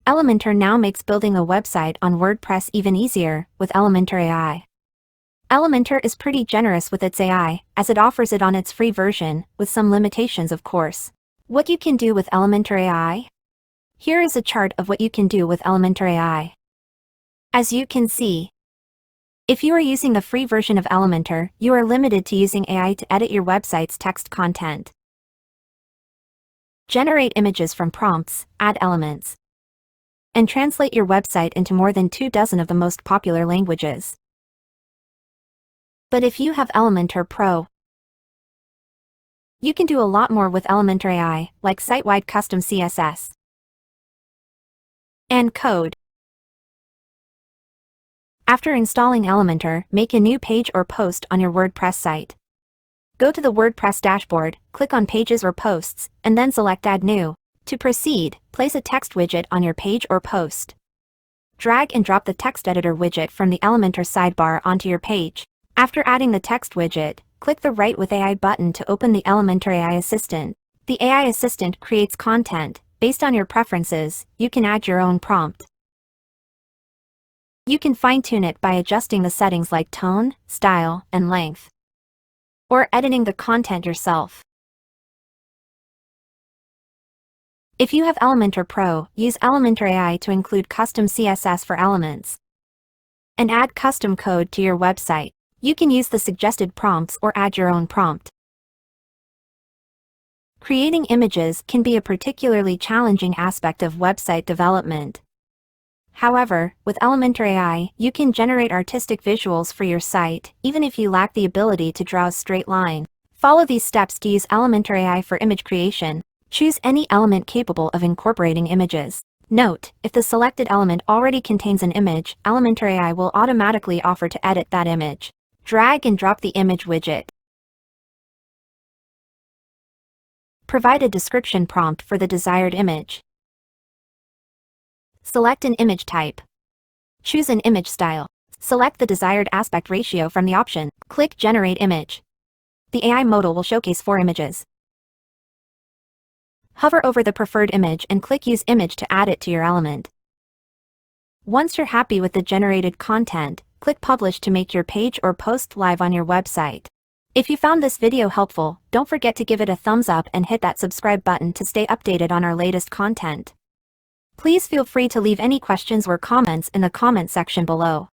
Elementor now makes building a website on WordPress even easier with Elementor AI. Elementor is pretty generous with its AI, as it offers it on its free version, with some limitations of course. What you can do with Elementor AI? Here is a chart of what you can do with Elementor AI. As you can see, if you are using the free version of Elementor, you are limited to using AI to edit your website's text content, generate images from prompts, add elements, and translate your website into more than 24 of the most popular languages. But if you have Elementor Pro, you can do a lot more with Elementor AI, like site-wide custom CSS and code. After installing Elementor, make a new page or post on your WordPress site. Go to the WordPress dashboard, click on Pages or Posts, and then select Add New. To proceed, place a text widget on your page or post. Drag and drop the text editor widget from the Elementor sidebar onto your page. After adding the text widget, click the Write with AI button to open the Elementor AI Assistant. The AI Assistant creates content. Based on your preferences, you can add your own prompt. You can fine-tune it by adjusting the settings like tone, style, and length, or editing the content yourself. If you have Elementor Pro, use Elementor AI to include custom CSS for elements and add custom code to your website. You can use the suggested prompts or add your own prompt. Creating images can be a particularly challenging aspect of website development. However, with Elementor AI, you can generate artistic visuals for your site, even if you lack the ability to draw a straight line. Follow these steps to use Elementor AI for image creation. Choose any element capable of incorporating images. Note, if the selected element already contains an image, Elementor AI will automatically offer to edit that image. Drag and drop the image widget. Provide a description prompt for the desired image. Select an image type. Choose an image style. Select the desired aspect ratio from the option. Click Generate Image. The AI modal will showcase 4 images. Hover over the preferred image and click Use Image to add it to your element. Once you're happy with the generated content, click Publish to make your page or post live on your website. If you found this video helpful, don't forget to give it a thumbs up and hit that subscribe button to stay updated on our latest content. Please feel free to leave any questions or comments in the comment section below.